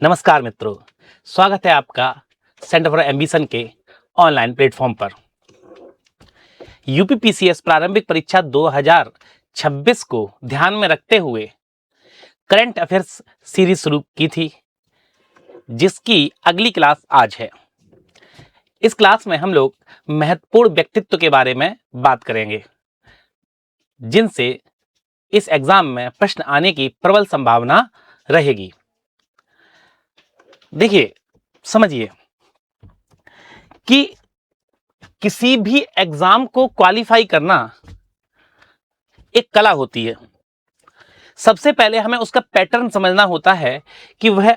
नमस्कार मित्रों, स्वागत है आपका सेंटर फॉर एम्बिशन के ऑनलाइन प्लेटफॉर्म पर। यूपीपीसीएस प्रारंभिक परीक्षा 2026 को ध्यान में रखते हुए करंट अफेयर्स सीरीज शुरू की थी, जिसकी अगली क्लास आज है। इस क्लास में हम लोग महत्वपूर्ण व्यक्तित्व के बारे में बात करेंगे, जिनसे इस एग्जाम में प्रश्न आने की प्रबल संभावना रहेगी। देखिए, समझिए कि किसी भी एग्जाम को क्वालिफाई करना एक कला होती है। सबसे पहले हमें उसका पैटर्न समझना होता है कि वह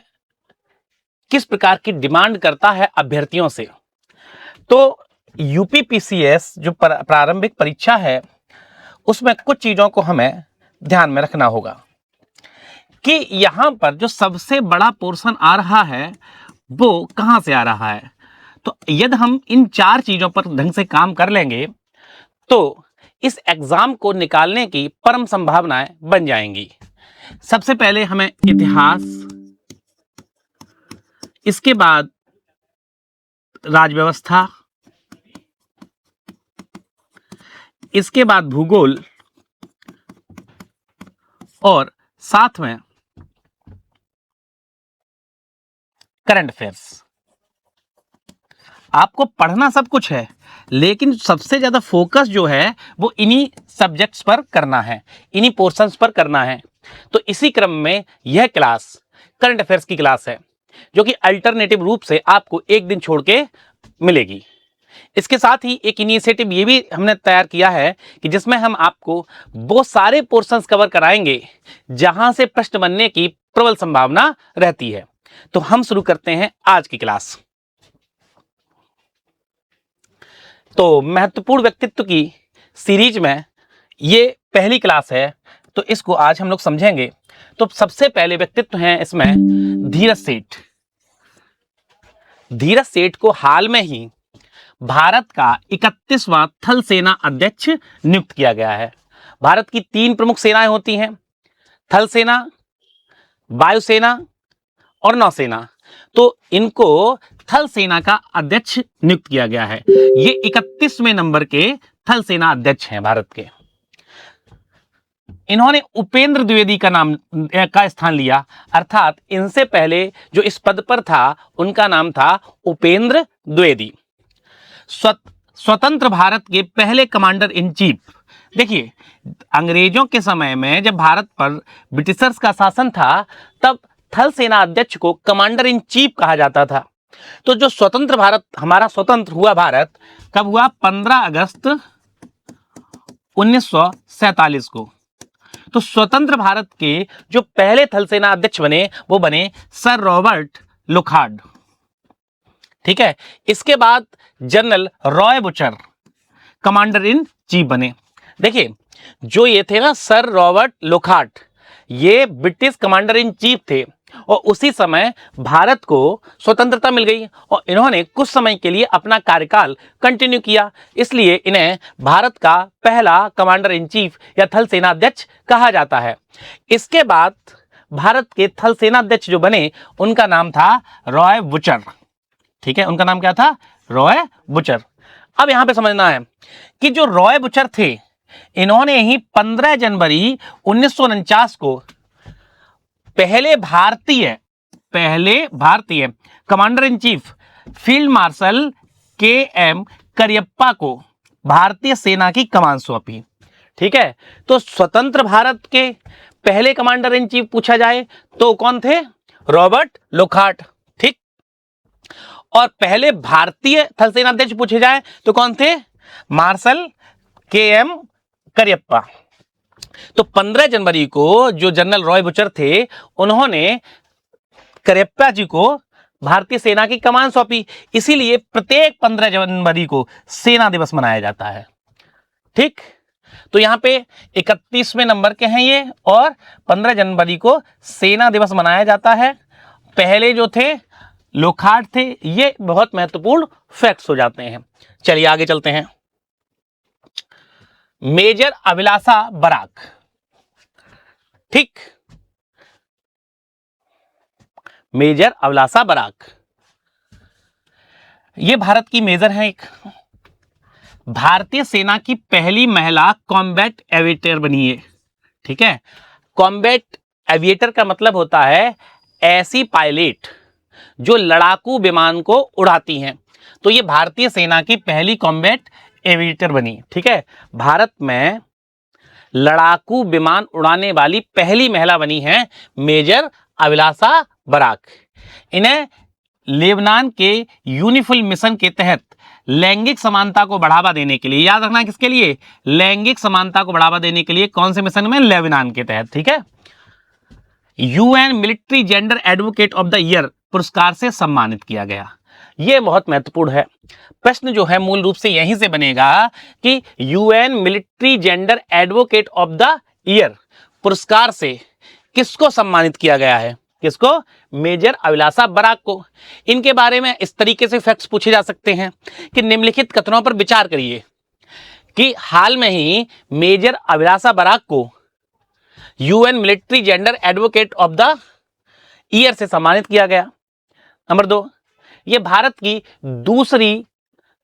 किस प्रकार की डिमांड करता है अभ्यर्थियों से। तो यूपीपीसीएस जो प्रारंभिक परीक्षा है, उसमें कुछ चीजों को हमें ध्यान में रखना होगा कि यहां पर जो सबसे बड़ा पोर्शन आ रहा है वो कहां से आ रहा है। तो यदि हम इन चार चीजों पर ढंग से काम कर लेंगे तो इस एग्जाम को निकालने की परम संभावनाएं बन जाएंगी। सबसे पहले हमें इतिहास, इसके बाद राजव्यवस्था, इसके बाद भूगोल और साथ में करंट अफेयर्स। आपको पढ़ना सब कुछ है, लेकिन सबसे ज्यादा फोकस जो है वो इन्हीं सब्जेक्ट्स पर करना है, इन्हीं पोर्शंस पर करना है। तो इसी क्रम में यह क्लास करंट अफेयर्स की क्लास है, जो कि अल्टरनेटिव रूप से आपको एक दिन छोड़ के मिलेगी। इसके साथ ही एक इनिशिएटिव ये भी हमने तैयार किया है कि जिसमें हम आपको वो सारे पोर्शंस कवर कराएंगे जहां से प्रश्न बनने की प्रबल संभावना रहती है। तो हम शुरू करते हैं आज की क्लास। तो महत्वपूर्ण व्यक्तित्व की सीरीज में ये पहली क्लास है, तो इसको आज हम लोग समझेंगे। तो सबसे पहले व्यक्तित्व हैं इसमें धीरज सेठ। धीरज सेठ को हाल में ही भारत का 31वां थल सेना अध्यक्ष नियुक्त किया गया है। भारत की 3 प्रमुख सेनाएं होती हैं, थल सेना, वायुसेना और नौसेना। तो इनको थल सेना का अध्यक्ष नियुक्त किया गया है। ये 31वें नंबर के थल सेना अध्यक्ष हैं भारत के। इन्होंने उपेंद्र द्विवेदी का स्थान लिया, अर्थात इनसे पहले जो इस पद पर था उनका नाम था उपेंद्र द्विवेदी। स्वतंत्र भारत के पहले कमांडर इन चीफ। देखिए, अंग्रेजों के समय में जब भारत पर ब्रिटिशर्स का शासन था, तब थल सेना अध्यक्ष को कमांडर इन चीफ कहा जाता था। तो जो स्वतंत्र भारत, हमारा स्वतंत्र हुआ भारत कब हुआ? 15 अगस्त 1947 को। तो स्वतंत्र भारत के जो पहले थल सेना अध्यक्ष बने वो बने सर रॉबर्ट लोखार्ड। ठीक है। इसके बाद general Roy butcher commander in chief बने। देखिए, जो ये थे ना सर रॉबर्ट लोखार्ड, ये ब्रिटिश कमांडर इन चीफ थे और उसी समय भारत को स्वतंत्रता मिल गई और इन्होंने कुछ समय के लिए अपना कार्यकाल कंटिन्यू किया, इसलिए इन्हें भारत का पहला कमांडर इन चीफ या थल सेना अध्यक्ष कहा जाता है। इसके बाद भारत के थल सेना अध्यक्ष जो बने उनका नाम था रॉय बुचर। ठीक है, उनका नाम क्या था? रॉय बुचर। अब यहां पे समझना है कि जो रॉय बुचर थे, इन्होंने ही 15 जनवरी 1949 को पहले भारतीय commander in chief field marshal के एम करियप्पा को भारतीय सेना की कमान सौंपी। ठीक है, तो स्वतंत्र भारत के पहले कमांडर इन चीफ पूछा जाए तो कौन थे? रॉबर्ट लोखार्ड। ठीक, और पहले भारतीय थल सेना अध्यक्ष पूछे जाए तो कौन थे? मार्शल के एम करियप्पा। तो 15 जनवरी को जो जनरल रॉय बुचर थे, उन्होंने करियप्पा जी को भारतीय सेना की कमान सौंपी। इसीलिए प्रत्येक 15 जनवरी को सेना दिवस मनाया जाता है। ठीक, तो यहां पे 31वें नंबर के हैं ये, और 15 जनवरी को सेना दिवस मनाया जाता है। पहले जो थे लोखार्ड थे। ये बहुत महत्वपूर्ण फैक्ट्स हो जाते हैं। चलिए आगे चलते हैं। मेजर अभिलाषा बराक। ठीक, मेजर अभिलाषा बराक। ये भारत की मेजर है, एक भारतीय सेना की पहली महिला कॉम्बैट एविएटर बनी है। ठीक है, कॉम्बैट एविएटर का मतलब होता है ऐसी पायलट जो लड़ाकू विमान को उड़ाती हैं। तो ये भारतीय सेना की पहली कॉम्बैट एविएटर बनी। ठीक है, भारत में लड़ाकू विमान उड़ाने वाली पहली महिला बनी है मेजर अभिलाषा बराक। इन्हें लेबनान के यूनिफिल मिशन के तहत लैंगिक समानता को बढ़ावा देने के लिए, याद रखना किसके लिए, लैंगिक समानता को बढ़ावा देने के लिए, कौन से मिशन में, लेबनान के तहत। ठीक है, UN military gender advocate of the year पुरस्कार से सम्मानित किया गया। यह बहुत महत्वपूर्ण है। प्रश्न जो है मूल रूप से यहीं से बनेगा कि UN military gender advocate of the year पुरस्कार से किसको सम्मानित किया गया है, किसको, मेजर अभिलाषा बराक को। इनके बारे में इस तरीके से फैक्ट्स पूछे जा सकते हैं कि निम्नलिखित कथनों पर विचार करिए कि हाल में ही मेजर अभिलाषा बराक को UN military gender advocate of the year से सम्मानित किया गया। नंबर 2, ये भारत की दूसरी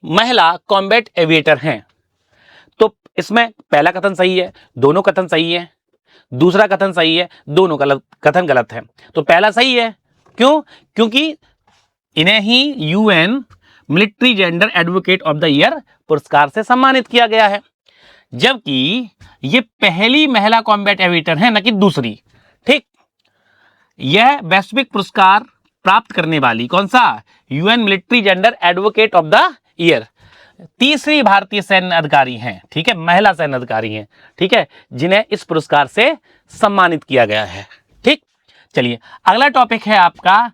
महिला कॉम्बैट एविएटर हैं। तो इसमें पहला कथन सही है, दोनों कथन सही है, दूसरा कथन सही है, दोनों कथन गलत है। तो पहला सही है, क्यों, क्योंकि इन्हें ही UN military gender advocate of the year पुरस्कार से सम्मानित किया गया है, जबकि ये पहली महिला कॉम्बैट एविएटर है, न कि दूसरी। ठीक, यह वैश्विक पुरस्कार प्राप्त करने वाली कौन सा, UN military gender advocate of the year तीसरी भारतीय सैन्य अधिकारी हैं। ठीक है, महिला सैन्य अधिकारी हैं। ठीक है, जिन्हें इस पुरस्कार से सम्मानित किया गया है। ठीक, चलिए अगला टॉपिक है आपका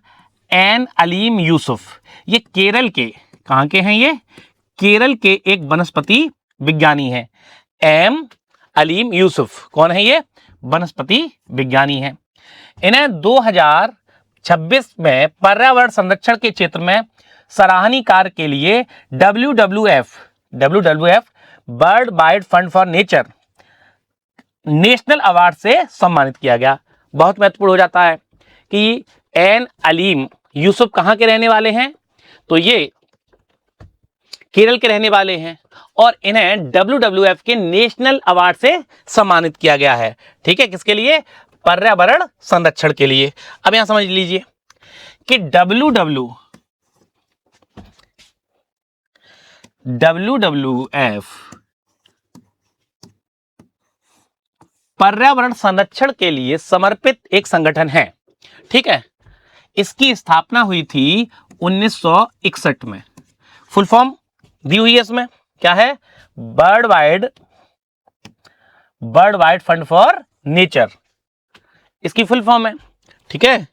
एन अलीम यूसुफ। ये केरल के, कहां के हैं, ये केरल के एक वनस्पति विज्ञानी हैं। एम अलीम यूसुफ कौन है, ये वनस्पति विज्ञानी हैं। इन्हें 2026 में पर्यावरण संरक्षण के क्षेत्र में सराहनीय कार्य के लिए WWF bird wide fund for nature national award से सम्मानित किया गया। बहुत महत्वपूर्ण हो जाता है कि एन अलीम यूसुफ कहां के रहने वाले हैं, तो ये केरल के रहने वाले हैं और इन्हें WWF के नेशनल अवार्ड से सम्मानित किया गया है। ठीक है, किसके लिए, पर्यावरण संरक्षण के लिए। अब यहां समझ लीजिए कि WWF पर्यावरण संरक्षण के लिए समर्पित एक संगठन है। ठीक है, इसकी स्थापना हुई थी 1961 में। फुल फॉर्म दी हुई है इसमें, क्या है, bird wide fund for nature, इसकी फुल फॉर्म है। ठीक है,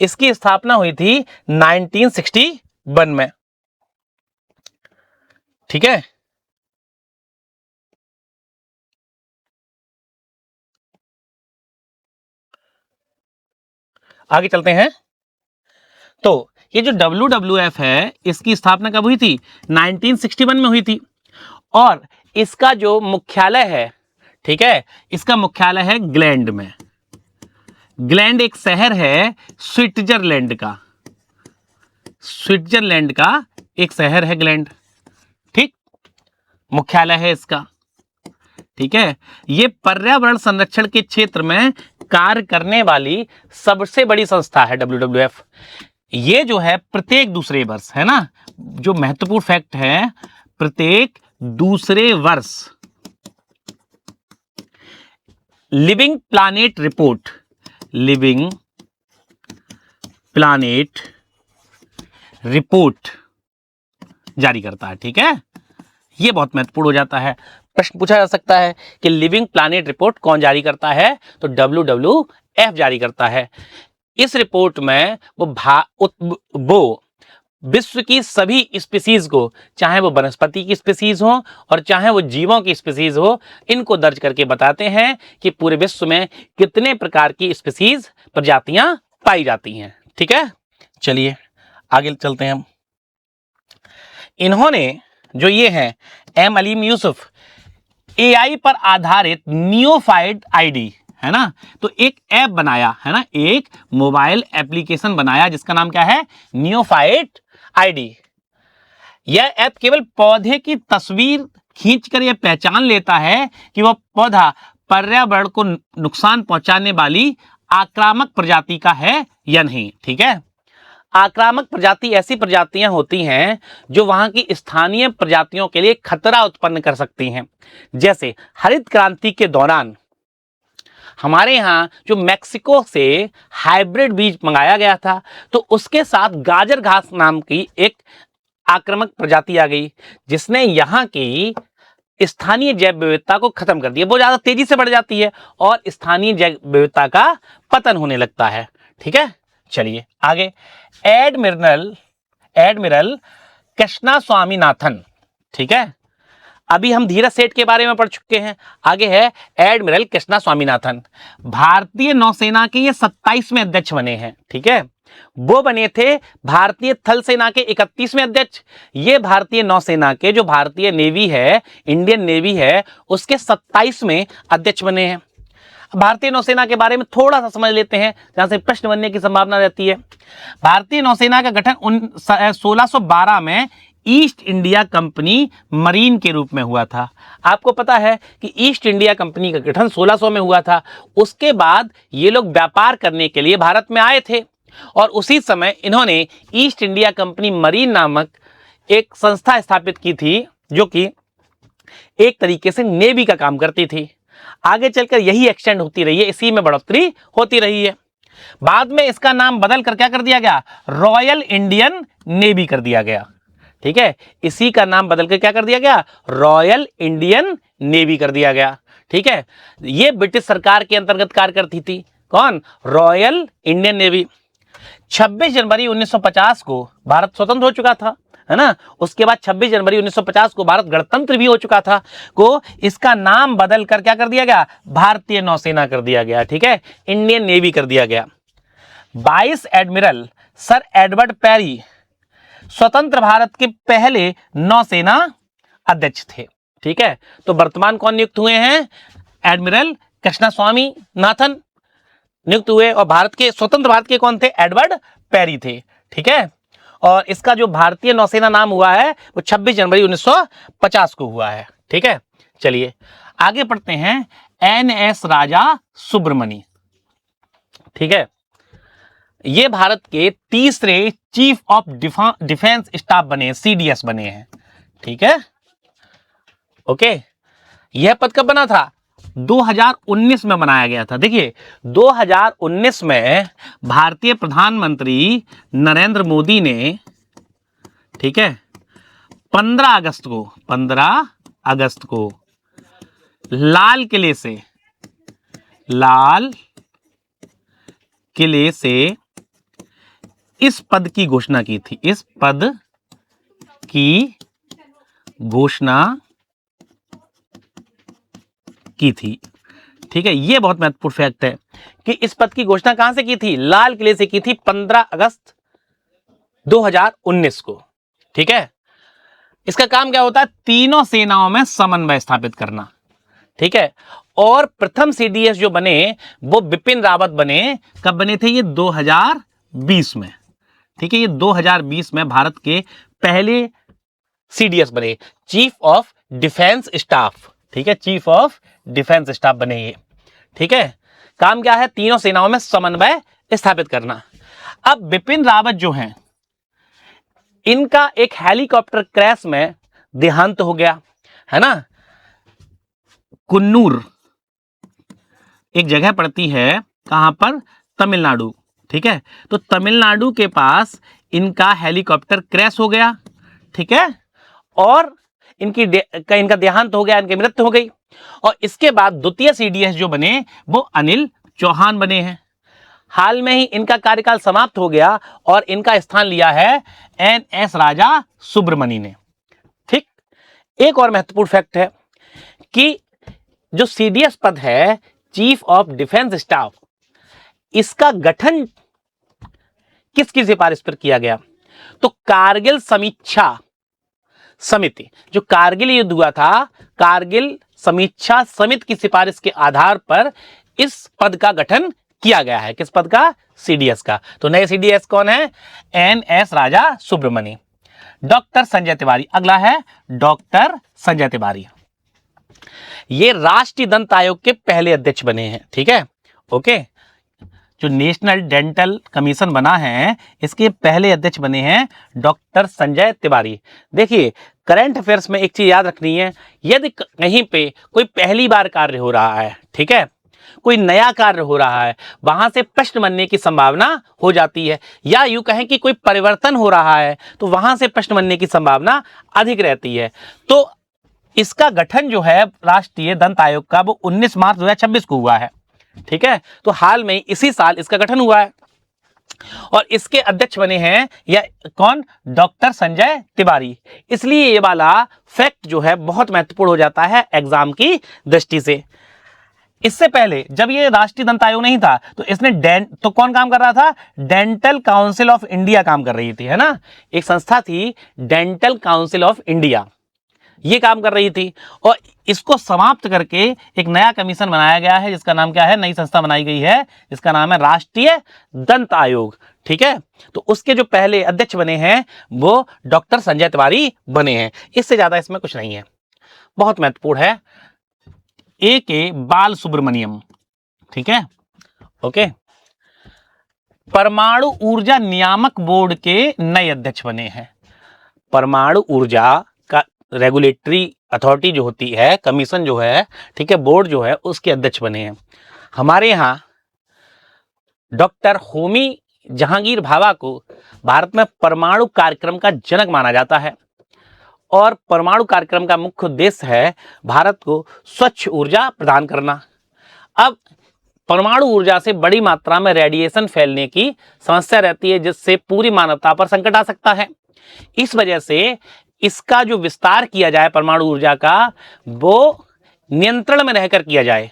इसकी स्थापना हुई थी 1961 में। ठीक है, आगे चलते हैं। तो ये जो WWF है, इसकी स्थापना कब हुई थी, 1961 में हुई थी। और इसका जो मुख्यालय है, ठीक है, इसका मुख्यालय है ग्लैंड में। ग्लैंड एक शहर है स्विट्जरलैंड का एक शहर है ग्लैंड। ठीक, मुख्यालय है इसका। ठीक है, ये पर्यावरण संरक्षण के क्षेत्र में कार्य करने वाली सबसे बड़ी संस्था है WWF। ये जो है प्रत्येक दूसरे वर्ष, है ना, जो महत्वपूर्ण फैक्ट है, प्रत्येक दूसरे वर्ष लिविंग प्लानेट रिपोर्ट जारी करता है। ठीक है, ये बहुत महत्वपूर्ण हो जाता है। प्रश्न पूछा जा सकता है कि लिविंग प्लानेट रिपोर्ट कौन जारी करता है, तो WWF जारी करता है। इस रिपोर्ट में वो विश्व की सभी स्पीसीज को, चाहे वो वनस्पति की स्पीसीज हो और चाहे वो जीवों की स्पीसीज हो, इनको दर्ज करके बताते हैं कि पूरे विश्व में कितने प्रकार की स्पीसीज, प्रजातियां पाई जाती हैं। ठीक है, चलिए आगे चलते हैं हम। इन्होंने जो ये हैं एम अलीम यूसुफ, AI पर आधारित नियोफाइट आईडी, है ना, तो एक ऐप बनाया, है ना, एक मोबाइल एप्लीकेशन बनाया जिसका नाम क्या है, नियोफाइट आईडी। यह ऐप केवल पौधे की तस्वीर खींचकर यह पहचान लेता है कि वह पौधा पर्यावरण को नुकसान पहुंचाने वाली आक्रामक प्रजाति का है या नहीं। ठीक है, आक्रामक प्रजाति ऐसी प्रजातियां होती हैं जो वहां की स्थानीय प्रजातियों के लिए खतरा उत्पन्न कर सकती हैं। जैसे हरित क्रांति के दौरान हमारे यहाँ जो मैक्सिको से हाइब्रिड बीज मंगाया गया था, तो उसके साथ गाजर घास नाम की एक आक्रामक प्रजाति आ गई जिसने यहाँ की स्थानीय जैव विविधता को खत्म कर दिया। वो ज्यादा तेजी से बढ़ जाती है और स्थानीय जैव विविधता का पतन होने लगता है। ठीक है, चलिए आगे। एडमिरल कृष्णा स्वामीनाथन। ठीक है, अभी हम धीरज सेठ के बारे में पढ़ चुके हैं, आगे है एडमिरल कृष्णा स्वामीनाथन। भारतीय नौसेना के ये 27वें अध्यक्ष बने हैं। ठीक है, वो बने थे भारतीय थल सेना के 31वें अध्यक्ष। ये भारतीय नौसेना के, जो भारतीय नेवी है, इंडियन नेवी है, उसके 27वें अध्यक्ष बने हैं। भारतीय नौसेना के बारे में थोड़ा सा समझ लेते हैं जहां से प्रश्न बनने की संभावना रहती है। भारतीय नौसेना का गठन 1612 में ईस्ट इंडिया कंपनी मरीन के रूप में हुआ था। आपको पता है कि ईस्ट इंडिया कंपनी का गठन 1600 में हुआ था। उसके बाद ये लोग व्यापार करने के लिए भारत में आए थे और उसी समय इन्होंने ईस्ट इंडिया कंपनी मरीन नामक एक संस्था स्थापित की थी जो कि एक तरीके से नेवी का काम करती थी। आगे चलकर यही एक्सटेंड होती रही है, इसी में बढ़ोतरी होती रही है। बाद में इसका नाम बदल कर क्या कर दिया गया, रॉयल इंडियन नेवी कर दिया गया। ठीक है, इसी का नाम बदल कर क्या कर दिया गया, रॉयल इंडियन नेवी कर दिया गया। ठीक है, यह ब्रिटिश सरकार के अंतर्गत कार्य करती थी। कौन, रॉयल इंडियन नेवी। 26 जनवरी 1950 को भारत स्वतंत्र हो चुका था, है ना। उसके बाद 26 जनवरी 1950 को भारत गणतंत्र भी हो चुका था, को इसका नाम बदल कर क्या कर दिया गया, भारतीय नौसेना कर दिया गया। ठीक है, इंडियन नेवी कर दिया गया। 22 एडमिरल सर एडवर्ड पेरी स्वतंत्र भारत के पहले नौसेना अध्यक्ष थे। ठीक है, तो वर्तमान कौन नियुक्त हुए हैं, एडमिरल कृष्णा स्वामीनाथन नियुक्त हुए और भारत के, स्वतंत्र भारत के कौन थे, एडवर्ड पेरी थे। ठीक है, और इसका जो भारतीय नौसेना नाम हुआ है वो 26 जनवरी 1950 को हुआ है। ठीक है, चलिए आगे पढ़ते हैं। NS राजा सुब्रमणी। ठीक है, ये भारत के तीसरे चीफ ऑफ डिफेंस स्टाफ बने, CDS बने हैं। ठीक है, ओके। यह पद कब बना था, 2019 में बनाया गया था। देखिए 2019 में भारतीय प्रधानमंत्री नरेंद्र मोदी ने, ठीक है, 15 अगस्त को लाल किले से इस पद की घोषणा की थी। इस पद की घोषणा की थी। ठीक है, यह बहुत महत्वपूर्ण फैक्ट है कि इस पद की घोषणा कहां से की थी, लाल किले से की थी 15 अगस्त 2019 को। ठीक है, इसका काम क्या होता है, तीनों सेनाओं में समन्वय स्थापित करना। ठीक है, और प्रथम CDS जो बने वो बिपिन रावत बने। कब बने थे ये, 2020 में। ठीक है, ये 2020 में भारत के पहले CDS बने, चीफ ऑफ डिफेंस स्टाफ। ठीक है, चीफ ऑफ डिफेंस स्टाफ बने ये। ठीक है, काम क्या है, तीनों सेनाओं में समन्वय स्थापित करना। अब बिपिन रावत जो हैं, इनका एक हेलीकॉप्टर क्रैश में देहांत हो गया, है ना। कुन्नूर एक जगह पड़ती है, कहां पर, तमिलनाडु। ठीक है, तो तमिलनाडु के पास इनका हेलीकॉप्टर क्रैश हो गया। ठीक है, और इनका देहांत हो गया, इनकी मृत्यु हो गई। और इसके बाद द्वितीय CDS जो बने वो अनिल चौहान बने हैं। हाल में ही इनका कार्यकाल समाप्त हो गया और इनका स्थान लिया है NS राजा सुब्रमणी ने। ठीक, एक और महत्वपूर्ण फैक्ट है कि जो CDS पद है, चीफ ऑफ डिफेंस स्टाफ, इसका गठन किसकी सिफारिश पर किया गया, तो कारगिल समीक्षा समिति, जो कारगिल युद्ध हुआ था, कारगिल समीक्षा समिति की सिफारिश के आधार पर इस पद का गठन किया गया है। किस पद का? सीडीएस का। तो नए सीडीएस कौन है? एनएस राजा सुब्रमण्य। डॉक्टर संजय तिवारी, अगला है डॉक्टर संजय तिवारी। ये राष्ट्रीय दंत आयोग के पहले अध्यक्ष बने हैं। ठीक है, ओके। जो नेशनल डेंटल कमीशन बना है, इसके पहले अध्यक्ष बने हैं डॉक्टर संजय तिवारी। देखिए, करंट अफेयर्स में एक चीज याद रखनी है, यदि कहीं पे कोई पहली बार कार्य हो रहा है, ठीक है, कोई नया कार्य हो रहा है, वहां से प्रश्न बनने की संभावना हो जाती है, या यूं कहें कि कोई परिवर्तन हो रहा है तो वहां से प्रश्न बनने की संभावना अधिक रहती है। तो इसका गठन जो है राष्ट्रीय दंत आयोग का, वो 19 मार्च 2026 को हुआ है। ठीक है, तो हाल में इसी साल इसका गठन हुआ है और इसके अध्यक्ष बने हैं या कौन? डॉक्टर संजय तिवारी। इसलिए ये वाला फैक्ट जो है बहुत महत्वपूर्ण हो जाता है एग्जाम की दृष्टि से। इससे पहले जब ये राष्ट्रीय दंत आयोग नहीं था तो इसने तो कौन काम कर रहा था? डेंटल काउंसिल ऑफ इंडिया काम कर रही थी, है ना। एक संस्था थी डेंटल काउंसिल ऑफ इंडिया, ये काम कर रही थी, और इसको समाप्त करके एक नया कमीशन बनाया गया है जिसका नाम क्या है? नई संस्था बनाई गई है जिसका नाम है राष्ट्रीय दंत आयोग। ठीक है, तो उसके जो पहले अध्यक्ष बने हैं वो डॉक्टर संजय तिवारी बने हैं। इससे ज्यादा इसमें कुछ नहीं है। बहुत महत्वपूर्ण है। ए के बाल सुब्रमण्यम, ठीक है, ओके। परमाणु ऊर्जा नियामक बोर्ड के नए अध्यक्ष बने हैं। परमाणु ऊर्जा का रेगुलेटरी अथॉरिटी जो होती है, कमीशन जो है, ठीक है, बोर्ड जो है, उसके अध्यक्ष बने हैं। हमारे यहाँ डॉक्टर होमी जहांगीर भाभा को भारत में परमाणु कार्यक्रम का जनक माना जाता है, और परमाणु कार्यक्रम का मुख्य उद्देश्य है भारत को स्वच्छ ऊर्जा प्रदान करना। अब परमाणु ऊर्जा से बड़ी मात्रा में रेडिएशन फैलने की समस्या रहती है जिससे पूरी मानवता पर संकट आ सकता है। इस वजह से इसका जो विस्तार किया जाए परमाणु ऊर्जा का, वो नियंत्रण में रहकर किया जाए।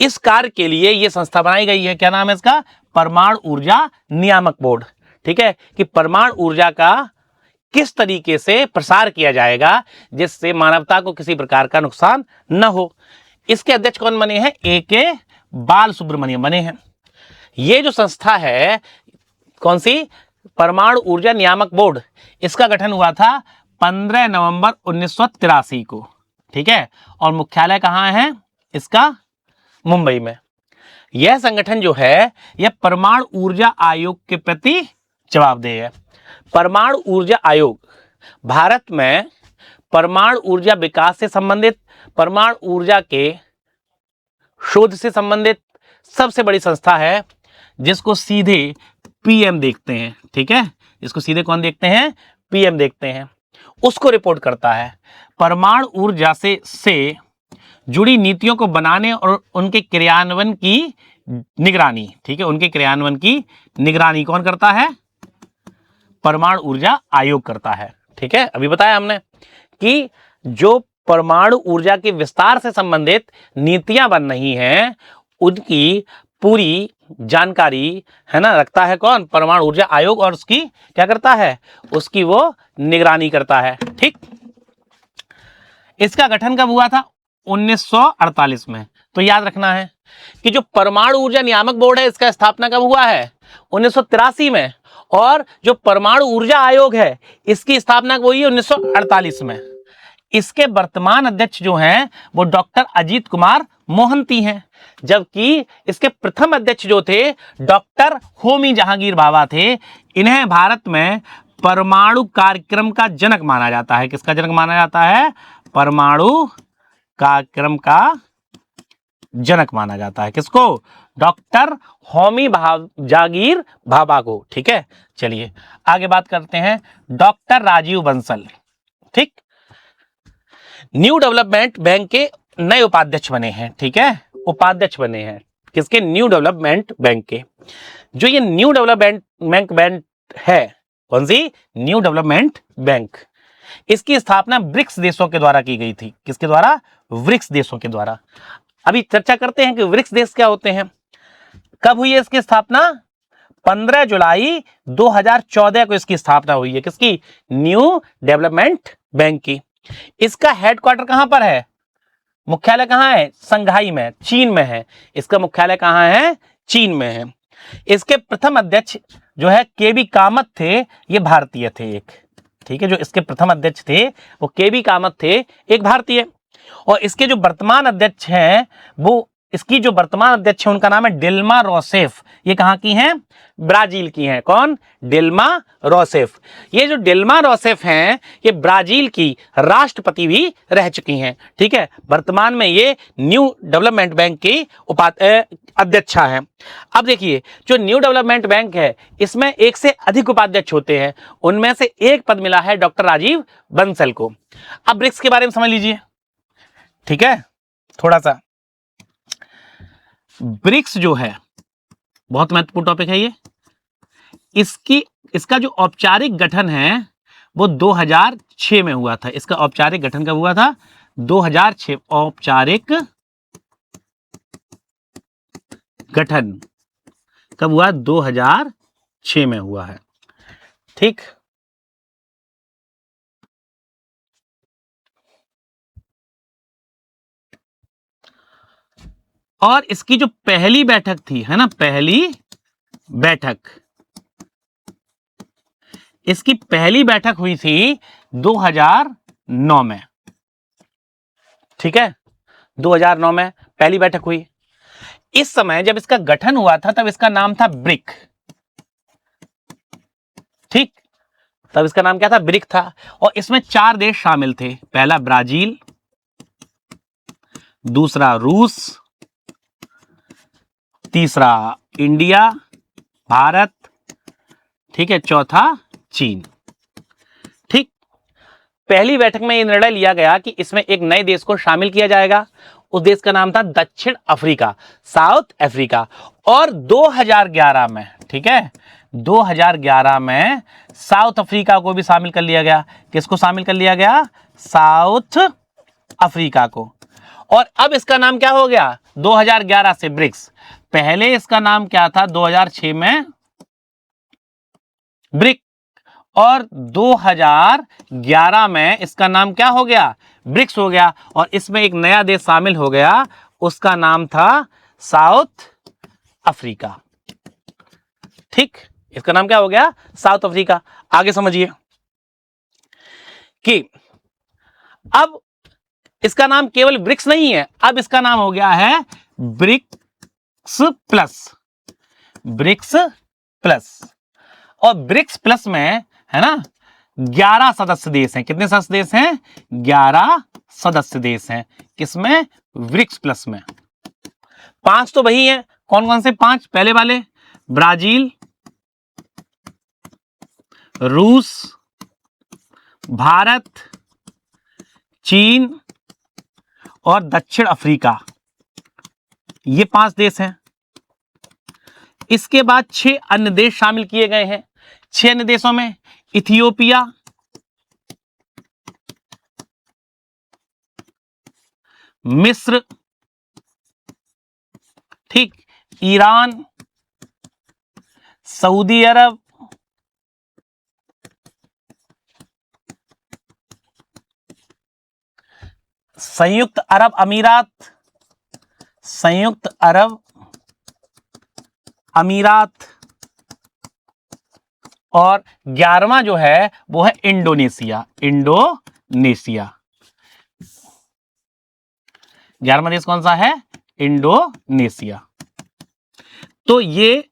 इस कार्य के लिए यह संस्था बनाई गई है। क्या नाम है इसका? परमाणु ऊर्जा नियामक बोर्ड। ठीक है, कि परमाणु ऊर्जा का किस तरीके से प्रसार किया जाएगा जिससे मानवता को किसी प्रकार का नुकसान न हो। इसके अध्यक्ष कौन बने हैं? ए के बाल सुब्रमण्यम बने हैं। ये जो संस्था है, कौन सी? परमाणु ऊर्जा नियामक बोर्ड, इसका गठन हुआ था 15 नवंबर 1983 को। ठीक है, और मुख्यालय कहां है इसका? मुंबई में। यह संगठन जो है यह परमाणु ऊर्जा आयोग के प्रति जवाबदेह है। परमाणु ऊर्जा आयोग भारत में परमाणु ऊर्जा विकास से संबंधित, परमाणु ऊर्जा के शोध से संबंधित सबसे बड़ी संस्था है, जिसको सीधे पीएम देखते हैं। ठीक है, इसको सीधे कौन देखते हैं? पीएम देखते हैं, उसको रिपोर्ट करता है। परमाणु ऊर्जा से जुड़ी नीतियों को बनाने और उनके क्रियान्वयन की निगरानी, ठीक है, उनके क्रियान्वयन की निगरानी कौन करता है? परमाणु ऊर्जा आयोग करता है। ठीक है, अभी बताया हमने कि जो परमाणु ऊर्जा के विस्तार से संबंधित नीतियां बन रही हैं उनकी पूरी जानकारी, है ना, रखता है कौन? परमाणु ऊर्जा आयोग, और उसकी क्या करता है? उसकी वो निगरानी करता है। ठीक, इसका गठन कब हुआ था? 1948 में। तो याद रखना है कि जो परमाणु ऊर्जा नियामक बोर्ड है इसका स्थापना कब हुआ है? 1983 में, और जो परमाणु ऊर्जा आयोग है इसकी स्थापना हुई है 1948 में। इसके वर्तमान अध्यक्ष जो हैं वो डॉक्टर अजीत कुमार मोहंती हैं, जबकि इसके प्रथम अध्यक्ष जो थे डॉक्टर होमी जहांगीर भाभा थे। इन्हें भारत में परमाणु कार्यक्रम का जनक माना जाता है। किसका जनक माना जाता है? परमाणु कार्यक्रम का जनक माना जाता है। किसको? डॉक्टर होमी जहांगीर भाभा को। ठीक है, चलिए आगे बात करते हैं। डॉक्टर राजीव बंसल, ठीक, न्यू डेवलपमेंट बैंक के नए उपाध्यक्ष बने हैं। ठीक है, उपाध्यक्ष बने हैं किसके? न्यू डेवलपमेंट बैंक के। जो ये न्यू डेवलपमेंट बैंक है, कौन सी? New development bank. इसकी स्थापना ब्रिक्स देशों के द्वारा की गई थी। किसके द्वारा? ब्रिक्स देशों के द्वारा। अभी चर्चा करते हैं कि ब्रिक्स देश क्या होते हैं। कब हुई है इसकी स्थापना? 15 जुलाई 2014 को इसकी स्थापना हुई है। किसकी? न्यू डेवलपमेंट बैंक की। इसका हेडक्वार्टर कहां पर है? मुख्यालय कहाँ है? संघाई में, चीन में है। इसका मुख्यालय कहाँ है? चीन में है। इसके प्रथम अध्यक्ष जो है केबी कामत थे, ये भारतीय थे एक, ठीक है। जो इसके प्रथम अध्यक्ष थे वो केबी कामत थे, एक भारतीय। और इसके जो वर्तमान अध्यक्ष हैं वो, इसकी जो वर्तमान अध्यक्ष है उनका नाम है डिल्मा रोसेफ। ये कहाँ की हैं? ब्राजील की हैं। कौन? डिल्मा रोसेफ। ये जो डिल्मा रोसेफ हैं ये ब्राजील की राष्ट्रपति भी रह चुकी हैं, ठीक है। वर्तमान में ये न्यू डेवलपमेंट बैंक की अध्यक्षा हैं। अब देखिए, जो न्यू डेवलपमेंट बैंक है इसमें एक से अधिक उपाध्यक्ष होते हैं, उनमें से एक पद मिला है डॉक्टर राजीव बंसल को। अब ब्रिक्स के बारे में समझ लीजिए, ठीक है। थोड़ा सा ब्रिक्स जो है बहुत महत्वपूर्ण टॉपिक है ये। इसका जो औपचारिक गठन है वो 2006 में हुआ था। इसका औपचारिक गठन कब हुआ था? 2006। औपचारिक गठन कब हुआ? 2006 में हुआ है, ठीक। और इसकी जो पहली बैठक थी, है ना, पहली बैठक, इसकी पहली बैठक हुई थी 2009 में, ठीक है। 2009 में पहली बैठक हुई। इस समय जब इसका गठन हुआ था तब इसका नाम था ब्रिक, ठीक। तब इसका नाम क्या था? ब्रिक था। और इसमें 4 देश शामिल थे। पहला ब्राजील, दूसरा रूस, तीसरा इंडिया, भारत, ठीक है, चौथा चीन, ठीक। पहली बैठक में यह निर्णय लिया गया कि इसमें एक नए देश को शामिल किया जाएगा। उस देश का नाम था दक्षिण अफ्रीका, साउथ अफ्रीका। और 2011 में, ठीक है, 2011 में साउथ अफ्रीका को भी शामिल कर लिया गया। किसको शामिल कर लिया गया? साउथ अफ्रीका को। और अब इसका नाम क्या हो गया? 2011 से ब्रिक्स। पहले इसका नाम क्या था? 2006 में ब्रिक, और 2011 में इसका नाम क्या हो गया? ब्रिक्स हो गया। और इसमें एक नया देश शामिल हो गया, उसका नाम था साउथ अफ्रीका, ठीक। इसका नाम क्या हो गया? South Africa. आगे समझिए कि अब इसका नाम केवल ब्रिक्स नहीं है, अब इसका नाम हो गया है ब्रिक्स प्लस। BRICS plus. और ब्रिक्स प्लस में, है ना, 11 सदस्य देश हैं। कितने सदस्य देश हैं? 11 सदस्य देश हैं। किसमें? ब्रिक्स प्लस में। 5 तो वही है। कौन कौन से 5? पहले वाले ब्राजील, रूस, भारत, चीन और दक्षिण अफ्रीका, ये 5 देश हैं। इसके बाद 6 अन्य देश शामिल किए गए हैं। 6 अन्य देशों में इथियोपिया, मिस्र, ठीक, ईरान, सऊदी अरब, संयुक्त अरब अमीरात, संयुक्त अरब अमीरात, और 11वां जो है वो है इंडोनेशिया। इंडोनेशिया 11वां देश कौन सा है? इंडोनेशिया। तो ये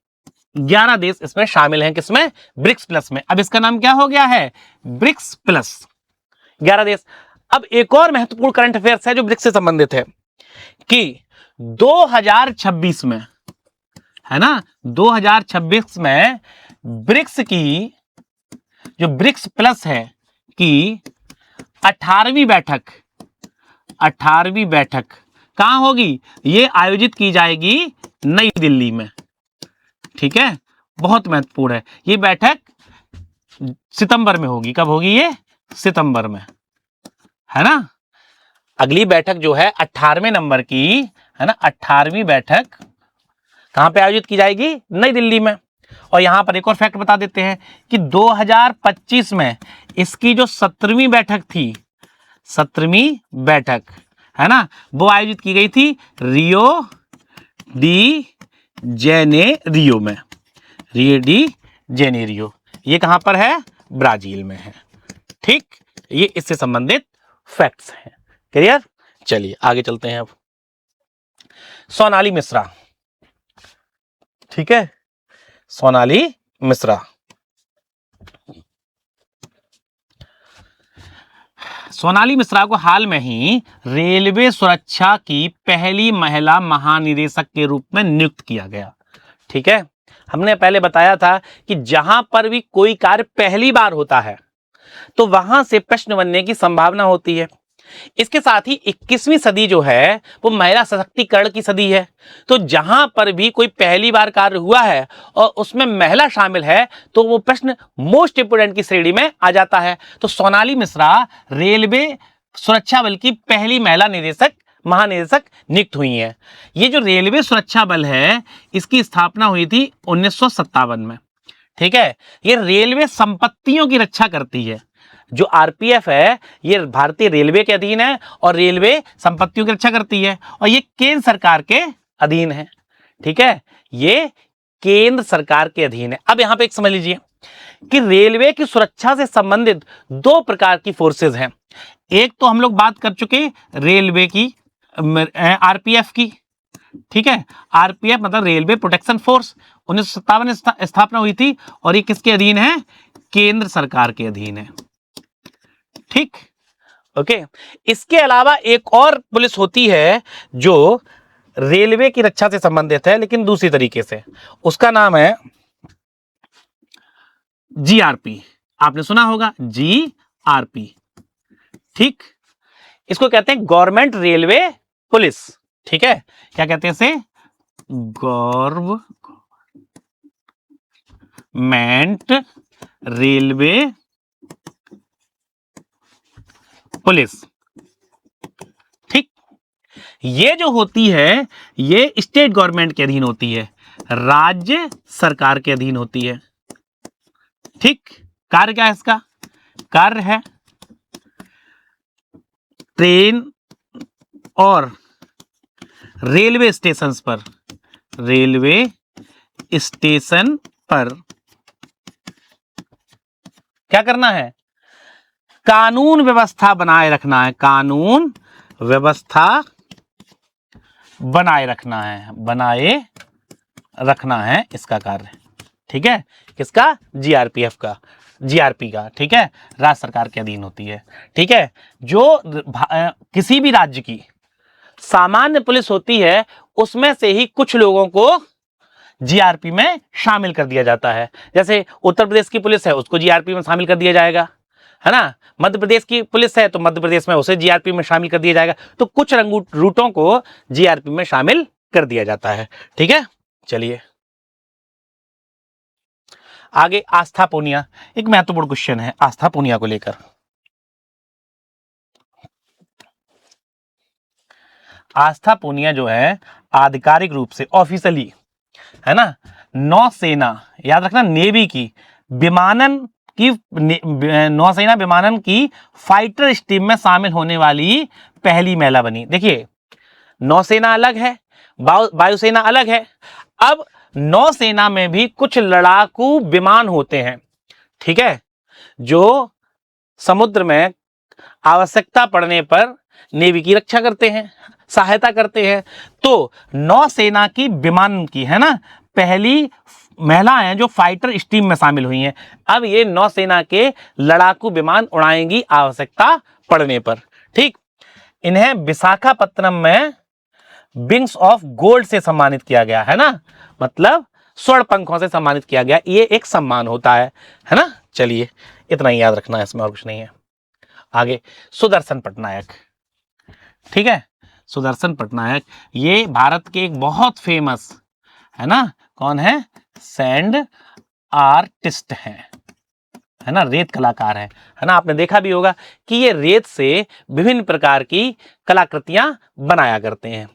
11 देश इसमें शामिल हैं। किसमें? ब्रिक्स प्लस में। अब इसका नाम क्या हो गया है? ब्रिक्स प्लस, 11 देश। अब एक और महत्वपूर्ण करंट अफेयर्स है जो ब्रिक्स से संबंधित है कि 2026 में, है ना, 2026 में ब्रिक्स की, जो ब्रिक्स प्लस है, कि 18वीं बैठक कहां होगी? ये आयोजित की जाएगी नई दिल्ली में, ठीक है। बहुत महत्वपूर्ण है। ये बैठक सितंबर में होगी। कब होगी ये? सितंबर में, है ना। अगली बैठक जो है 18वें नंबर की, है ना, 18वीं बैठक कहां पे आयोजित की जाएगी? नई दिल्ली में। और यहां पर एक और फैक्ट बता देते हैं कि 2025 में इसकी जो 17वीं बैठक थी, 17वीं बैठक, है ना, वो आयोजित की गई थी रियो डी जेनेरियो में। रियो डी जेनेरियो ये कहां पर है? ब्राजील में है। ठीक, ये इससे संबंधित फैक्ट्स हैं। क्लियर? चलिए आगे चलते हैं। अब सोनाली मिश्रा, ठीक है, सोनाली मिश्रा। सोनाली मिश्रा को हाल में ही रेलवे सुरक्षा की पहली महिला महानिदेशक के रूप में नियुक्त किया गया। ठीक है, हमने पहले बताया था कि जहां पर भी कोई कार्य पहली बार होता है तो वहां से प्रश्न बनने की संभावना होती है। इसके साथ ही 21वीं सदी जो है वो महिला सशक्तिकरण की सदी है। तो जहां पर भी कोई पहली बार कार्य हुआ है और उसमें महिला शामिल है तो वो प्रश्न मोस्ट इंपोर्टेंट की श्रेणी में आ जाता है। तो सोनाली मिश्रा रेलवे सुरक्षा बल की पहली महिला निदेशक महानिदेशक नियुक्त हुई है। ये जो रेलवे सुरक्षा बल है इसकी स्थापना हुई थी 1957 में। ठीक है, ये रेलवे संपत्तियों की रक्षा करती है। जो आरपीएफ है ये भारतीय रेलवे के अधीन है और रेलवे संपत्तियों की रक्षा करती है और ये केंद्र सरकार के अधीन है। ठीक है, ये केंद्र सरकार के अधीन है। अब यहां पे एक समझ लीजिए कि रेलवे की सुरक्षा से संबंधित दो प्रकार की फोर्सेज हैं। एक तो हम लोग बात कर चुके रेलवे की आरपीएफ की। ठीक है, आरपीएफ मतलब रेलवे प्रोटेक्शन फोर्स 1957 में स्थापना हुई थी और ये किसके अधीन है? केंद्र सरकार के अधीन है। ठीक, ओके। इसके अलावा एक और पुलिस होती है जो रेलवे की रक्षा से संबंधित है लेकिन दूसरी तरीके से, उसका नाम है जीआरपी। आपने सुना होगा जीआरपी। ठीक, इसको कहते हैं गवर्नमेंट रेलवे पुलिस। ठीक है, क्या कहते हैं इसे? Government railway police. ठीक, ये जो होती है ये स्टेट गवर्नमेंट के अधीन होती है, राज्य सरकार के अधीन होती है। ठीक, कार्य क्या है इसका? कार्य है ट्रेन और रेलवे स्टेशन पर क्या करना है? कानून व्यवस्था बनाए रखना है। कानून व्यवस्था बनाए रखना है इसका कार्य। ठीक है, किसका? जीआरपीएफ का, जीआरपी का। ठीक है, राज्य सरकार के अधीन होती है। ठीक है, जो किसी भी राज्य की सामान्य पुलिस होती है उसमें से ही कुछ लोगों को जीआरपी में शामिल कर दिया जाता है। जैसे उत्तर प्रदेश की पुलिस है उसको जीआरपी में शामिल कर दिया जाएगा, है ना। मध्य प्रदेश की पुलिस है तो मध्य प्रदेश में उसे जीआरपी में शामिल कर दिया जाएगा। तो कुछ रूटों को जीआरपी में शामिल कर दिया जाता है। ठीक है, चलिए आगे। आस्था पूर्णिया एक महत्वपूर्ण क्वेश्चन है आस्था पूर्णिया को लेकर। आस्था पूर्णिया जो है आधिकारिक रूप से ऑफिशियली, है ना, नौसेना, याद रखना, नेवी की नौसेना विमानन की फाइटर स्ट्रीम में शामिल होने वाली पहली महिला बनी। देखिए, नौसेना अलग है, वायुसेना अलग है। अब नौसेना में भी कुछ लड़ाकू विमान होते हैं। ठीक है, जो समुद्र में आवश्यकता पड़ने पर नेवी की रक्षा करते हैं, सहायता करते हैं। तो नौसेना की विमान की, है ना, पहली महिला हैं जो फाइटर स्ट्रीम में शामिल हुई हैं। अब ये नौसेना के लड़ाकू विमान उड़ाएंगी आवश्यकता पड़ने पर। ठीक, इन्हें विशाखापत्तनम में विंग्स ऑफ गोल्ड से सम्मानित किया गया, है ना, मतलब स्वर्ण पंखों से सम्मानित किया गया। ये एक सम्मान होता है ना। चलिए इतना ही याद रखना है, इसमें और कुछ नहीं है। आगे सुदर्शन पटनायक। ठीक है, सुदर्शन पटनायक ये भारत के एक बहुत फेमस, है ना, कौन है? सैंड आर्टिस्ट है ना, रेत कलाकार है ना। आपने देखा भी होगा कि ये रेत से विभिन्न प्रकार की कलाकृतियां बनाया करते हैं।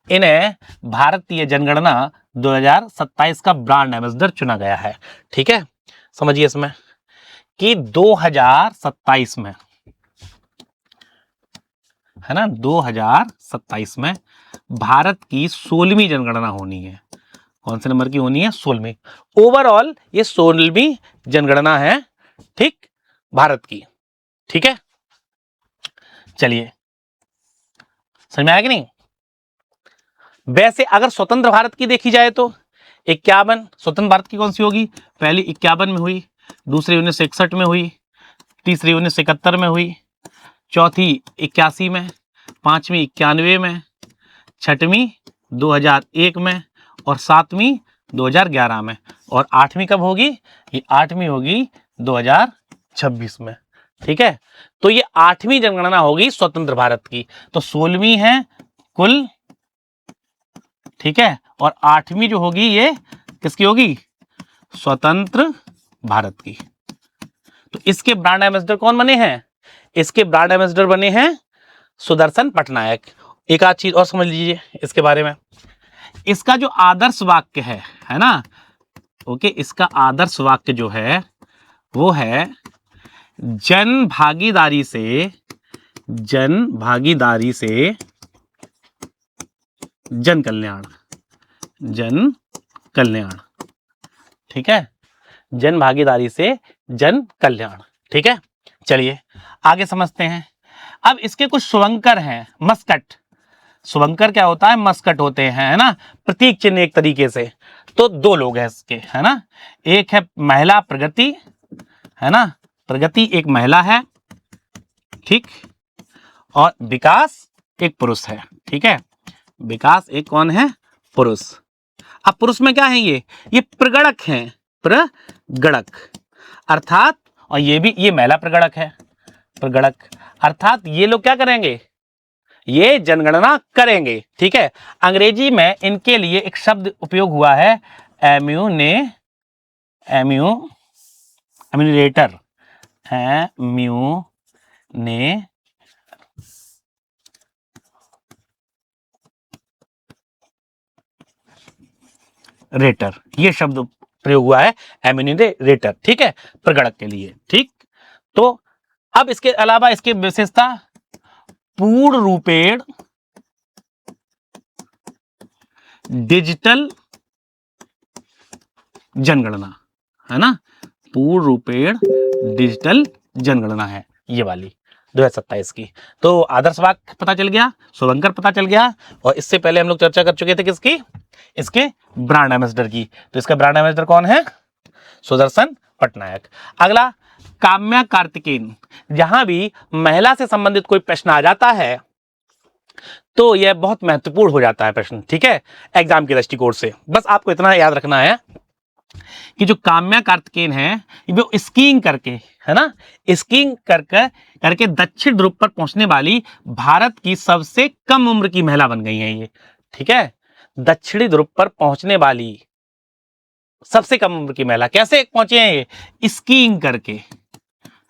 इन्हें भारतीय जनगणना 2027 का ब्रांड एम्बेसडर चुना गया है। ठीक है, समझिए इसमें कि 2027 में है ना, 2027 में भारत की 16वीं जनगणना होनी है। कौन से नंबर की होनी है? 16वीं। ओवरऑल ये 16वीं जनगणना है, ठीक, भारत की। ठीक है, चलिए, समझ में आया कि नहीं? वैसे अगर स्वतंत्र भारत की देखी जाए तो 51 स्वतंत्र भारत की कौन सी होगी? पहली 51 में हुई, दूसरी 1961 में हुई, तीसरी 1971 में हुई, चौथी 81 में, पांचवी 91 में, छठवीं 2001 में और सातवीं 2011 में। और आठवीं कब होगी? ये आठवीं होगी 2026 में। ठीक है, तो ये आठवीं जनगणना होगी स्वतंत्र भारत की। तो 16वीं है कुल, ठीक है, और आठवीं जो होगी ये किसकी होगी? स्वतंत्र भारत की। तो इसके ब्रांड एम्बेसडर कौन बने हैं? इसके ब्रांड एम्बेसडर बने हैं सुदर्शन पटनायक। एक आध चीज और समझ लीजिए इसके बारे में। इसका जो आदर्श वाक्य है ना, ओके, इसका आदर्श वाक्य जो है वो है जन भागीदारी से जन कल्याण। जन कल्याण, ठीक है, जन भागीदारी से जन कल्याण। ठीक है, चलिए आगे समझते हैं। अब इसके कुछ शुभंकर हैं। मस्कट, शुभंकर क्या होता है? मस्कट होते हैं, है ना, प्रतीक चिन्ह एक तरीके से। तो दो लोग हैं इसके, है ना, एक है महिला प्रगति, है ना, प्रगति एक महिला है, ठीक, और विकास एक पुरुष है। ठीक है, विकास एक कौन है? पुरुष। अब पुरुष में क्या है? ये प्रगणक हैं, प्रगणक अर्थात, और ये महिला प्रगणक है, प्रगणक अर्थात ये लोग क्या करेंगे? ये जनगणना करेंगे। ठीक है, अंग्रेजी में इनके लिए एक शब्द उपयोग हुआ है, एम्यूनरेटर, रेटर, ये शब्द प्रयोग हुआ है एम्यूनरेटर। ठीक है, प्रगणक के लिए। ठीक, तो अब इसके अलावा इसकी विशेषता पूर्ण रूपेण डिजिटल जनगणना, है ना, पूर्ण रूपेण डिजिटल जनगणना है ये वाली 2027 की। तो आदर्श वाक्य पता चल गया, शुभंकर पता चल गया, और इससे पहले हम लोग चर्चा कर चुके थे किसकी? इसके ब्रांड एम्बेसडर की। तो इसका ब्रांड एम्बेसडर कौन है? सुदर्शन पटनायक। अगला काम्या कार्तिकेयन। जहां भी महिला से संबंधित कोई प्रश्न आ जाता है तो यह बहुत महत्वपूर्ण हो जाता है प्रश्न। ठीक है, एग्जाम के दृष्टिकोण से बस आपको इतना याद रखना है कि जो काम्या कार्तिकेयन है वो स्कीइंग करके, है ना, स्कीइंग करके दक्षिण ध्रुव पर पहुंचने वाली भारत की सबसे कम उम्र की महिला बन गई है ये। ठीक है, दक्षिणी ध्रुव पर पहुंचने वाली सबसे कम उम्र की महिला। कैसे पहुंचे हैं ये? स्कीइंग करके,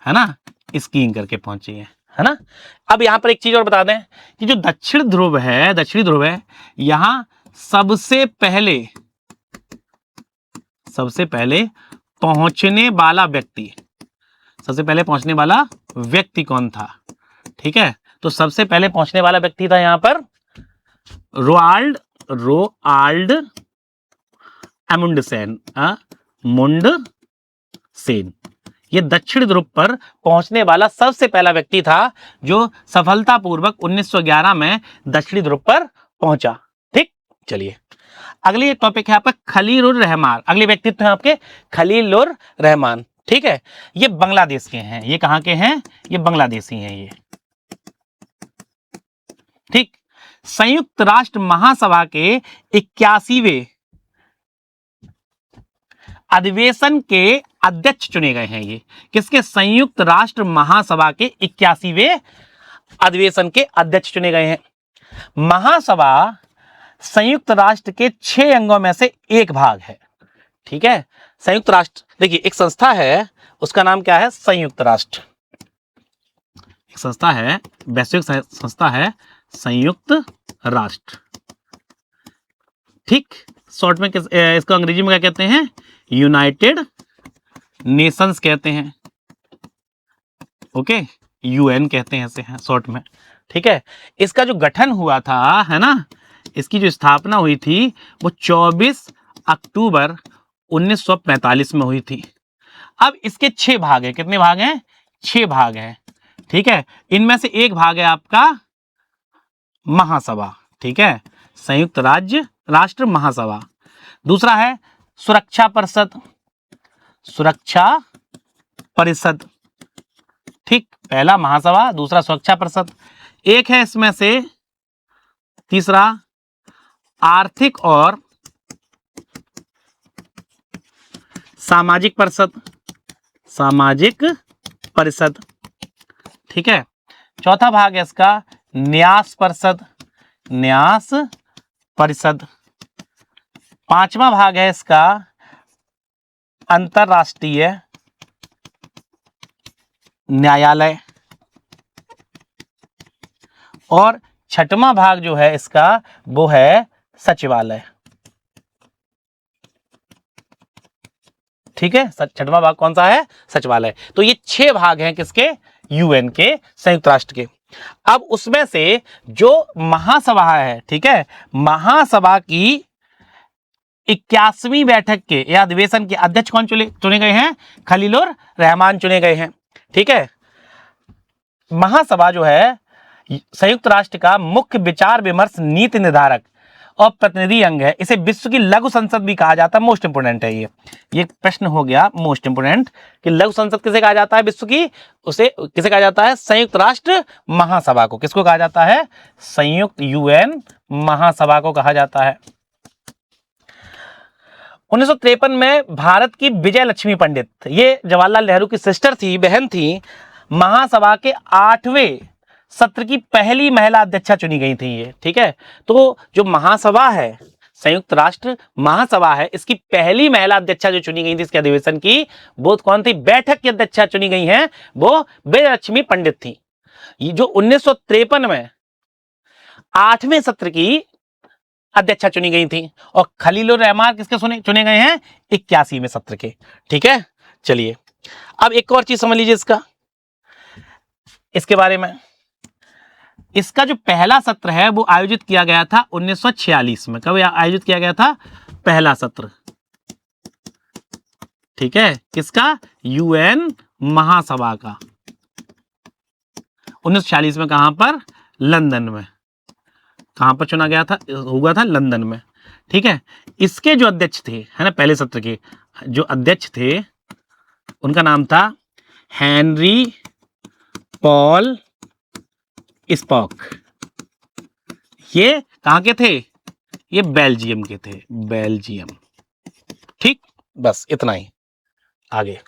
है ना, स्कीइंग करके पहुंची है ना। अब यहां पर एक चीज और बता दें कि जो दक्षिणी ध्रुव है, यहां सबसे पहले पहुंचने वाला व्यक्ति कौन था? ठीक है, तो सबसे पहले पहुंचने वाला व्यक्ति था यहां पर रोआल्ड अमुंडसेन। ये दक्षिण ध्रुव पर पहुंचने वाला सबसे पहला व्यक्ति था जो सफलतापूर्वक 1911 में दक्षिणी ध्रुव पर पहुंचा। ठीक, चलिए अगली टॉपिक है आपका खलीलुर रहमान। अगले व्यक्तित्व है आपके खलीलुर रहमान। ठीक है, ये बांग्लादेश के हैं। ये कहां के हैं? ये बांग्लादेशी हैं ये। ठीक, संयुक्त राष्ट्र महासभा के 81वें अधिवेशन के अध्यक्ष चुने गए हैं ये। किसके? संयुक्त राष्ट्र महासभा के 81वें अधिवेशन के अध्यक्ष चुने गए हैं। महासभा संयुक्त राष्ट्र के 6 अंगों में से एक भाग है। ठीक है, संयुक्त राष्ट्र, देखिए एक संस्था है, उसका नाम क्या है? संयुक्त राष्ट्र। एक संस्था है, वैश्विक संस्था है संयुक्त राष्ट्र। ठीक, शॉर्ट में इसको अंग्रेजी में क्या कहते हैं? यूनाइटेड नेशंस कहते हैं। ओके, यूएन कहते हैं इसे शॉर्ट में। ठीक है। इसका जो गठन हुआ था, है ना, इसकी जो स्थापना हुई थी वो 24 अक्टूबर 1945 में हुई थी। अब इसके 6 भाग हैं। कितने भाग हैं? 6 भाग हैं। ठीक है। इनमें से एक भाग है आपका महासभा, ठीक है, संयुक्त राष्ट्र महासभा। दूसरा है सुरक्षा परिषद, सुरक्षा परिषद, ठीक, पहला महासभा, दूसरा सुरक्षा परिषद। एक है इसमें से तीसरा आर्थिक और सामाजिक परिषद, सामाजिक परिषद, ठीक है। चौथा भाग है इसका न्यास परिषद, न्यास परिषद। पांचवा भाग है इसका अंतरराष्ट्रीय न्यायालय। और छठवां भाग जो है इसका वो है सचिवालय, ठीक है। छठवां भाग कौन सा है? सचिवालय। तो ये 6 भाग हैं किसके? यूएन के, संयुक्त राष्ट्र के। अब उसमें से जो महासभा है, ठीक है, महासभा की 81वीं बैठक के या अधिवेशन के अध्यक्ष कौन चुने गए हैं? खलीलुर रहमान चुने गए हैं, ठीक है। महासभा जो है संयुक्त राष्ट्र का मुख्य विचार विमर्श, नीति निर्धारक और प्रतिनिधि अंग है। इसे विश्व की लघु संसद भी कहा जाता है। मोस्ट इंपोर्टेंट है ये प्रश्न हो गया मोस्ट इंपोर्टेंट कि लघु संसद किसे कहा जाता है विश्व की? उसे किसे कहा जाता है? संयुक्त राष्ट्र महासभा को। किसको कहा जाता है? संयुक्त यूएन महासभा को कहा जाता है। 1953 में भारत की विजय लक्ष्मी पंडित, ये जवाहरलाल नेहरू की सिस्टर थी, बहन थी, महासभा के 8वें सत्र की पहली महिला अध्यक्षा चुनी गई थी ये, ठीक है। तो जो महासभा है, संयुक्त राष्ट्र महासभा है, इसकी पहली महिला अध्यक्षा जो चुनी गई थी इसके अधिवेशन की, वो कौन थी? बैठक की अध्यक्षा चुनी गई हैं, वो विजय लक्ष्मी पंडित थी। ये जो 1953 में 8वें सत्र की अध्यक्षा चुनी गई थी। और खलीलुर रहमान किसके चुने गए हैं? 81वें सत्र के, ठीक है। चलिए अब एक और चीज समझ लीजिए इसके बारे में। इसका जो पहला सत्र है वो आयोजित किया गया था 1946 में। कब आयोजित किया गया था? पहला सत्र, ठीक है, किसका? यूएन महासभा का। 1946 में। कहां पर? लंदन में। कहां पर चुना गया था? हुआ था लंदन में, ठीक है। इसके जो अध्यक्ष थे, है ना, पहले सत्र के जो अध्यक्ष थे उनका नाम था हेनरी पॉल स्पॉक। ये कहां के थे? ये बेल्जियम के थे, बेल्जियम, ठीक। बस इतना ही। आगे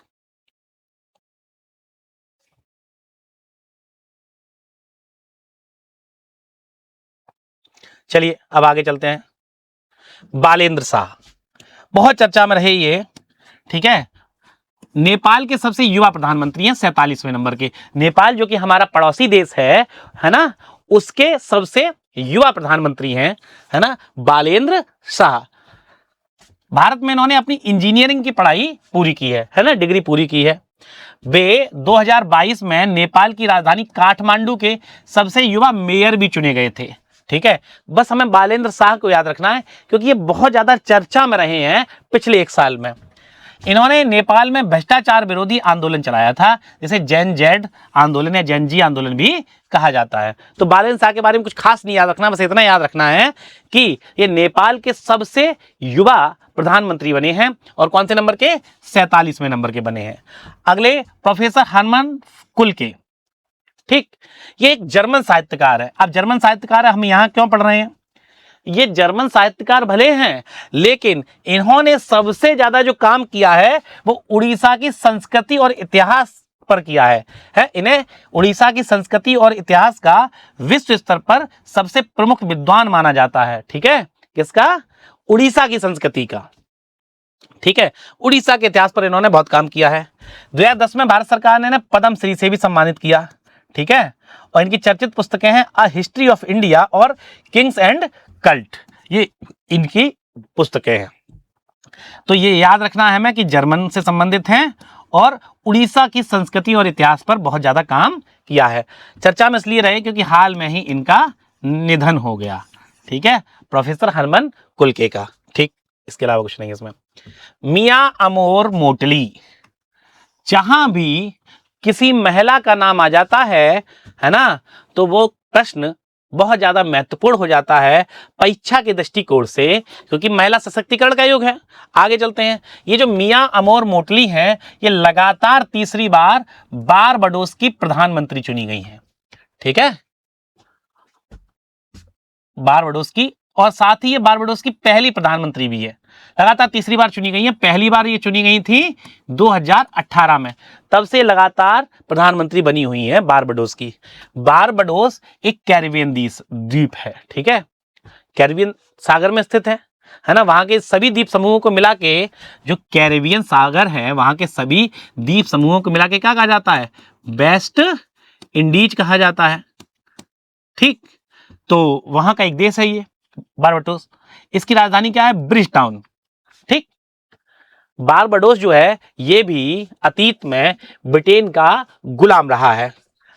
चलिए अब आगे चलते हैं। बालेंद्र शाह बहुत चर्चा में रहे ये, ठीक है। नेपाल के सबसे युवा प्रधानमंत्री हैं, 47वें नंबर के। नेपाल जो कि हमारा पड़ोसी देश है ना, उसके सबसे युवा प्रधानमंत्री हैं, है ना, बालेंद्र शाह। भारत में इन्होंने अपनी इंजीनियरिंग की पढ़ाई पूरी की है ना, डिग्री पूरी की है। वे 2022 में नेपाल की राजधानी काठमांडू के सबसे युवा मेयर भी चुने गए थे, ठीक है। बस हमें बालेंद्र शाह को याद रखना है क्योंकि ये बहुत ज्यादा चर्चा में रहे हैं पिछले 1 साल में। इन्होंने नेपाल में भ्रष्टाचार विरोधी आंदोलन चलाया था, जिसे जैन जेड आंदोलन या जैन जी आंदोलन भी कहा जाता है। तो बालेंद्र शाह के बारे में कुछ खास नहीं याद रखना, बस इतना याद रखना है कि ये नेपाल के सबसे युवा प्रधानमंत्री बने हैं और कौन से नंबर के? 47वें नंबर के बने हैं। अगले प्रोफेसर हरमन कुलके, ठीक, ये एक जर्मन साहित्यकार है। अब जर्मन साहित्यकार हम यहां क्यों पढ़ रहे हैं? ये जर्मन साहित्यकार भले हैं, लेकिन इन्होंने सबसे ज्यादा जो काम किया है वो उड़ीसा की संस्कृति और इतिहास पर किया है। इन्हें उड़ीसा की संस्कृति और इतिहास का विश्व स्तर पर सबसे प्रमुख विद्वान माना जाता है, ठीक है। किसका? उड़ीसा की संस्कृति का, ठीक है। उड़ीसा के इतिहास पर इन्होंने बहुत काम किया है। 2010 में भारत सरकार ने पद्मश्री से भी सम्मानित किया, ठीक है। और इनकी चर्चित पुस्तकें हैं अ हिस्ट्री ऑफ इंडिया और किंग्स एंड कल्ट, ये इनकी पुस्तकें हैं। तो ये याद रखना है हमें कि जर्मन से संबंधित हैं और उड़ीसा की संस्कृति और इतिहास पर बहुत ज्यादा काम किया है। चर्चा में इसलिए रहे क्योंकि हाल में ही इनका निधन हो गया। ठीक है, प्रोफेसर हरमन कुलके का। ठीक, इसके अलावा कुछ नहीं इसमें। मियां अमोर मोटली, जहां भी किसी महिला का नाम आ जाता है ना, तो वो प्रश्न बहुत ज्यादा महत्वपूर्ण हो जाता है परीक्षा के दृष्टिकोण से, क्योंकि महिला सशक्तिकरण का युग है। आगे चलते हैं। ये जो मियां अमोर मोटली हैं, ये लगातार तीसरी बार बारबाडोस की प्रधानमंत्री चुनी गई हैं। ठीक है, बारबाडोस की, और साथ ही ये बारबाडोस की पहली प्रधानमंत्री भी है। लगातार तीसरी बार चुनी गई है। पहली बार ये चुनी गई थी 2018 में, तब से लगातार प्रधानमंत्री बनी हुई है बारबाडोस की। बारबाडोस एक कैरिबियन द्वीप है। ठीक है, कैरिबियन सागर में स्थित है ना। वहां के सभी द्वीप समूहों को मिला के, जो कैरिबियन सागर है, वहां के सभी द्वीप समूहों को मिला के क्या कहा जाता है? वेस्ट इंडीज कहा जाता है। ठीक, तो वहां का एक देश है ये बारबाडोस। इसकी राजधानी क्या है? Bridge town. ठीक, बारबाडोस जो है ये भी अतीत में ब्रिटेन का गुलाम रहा है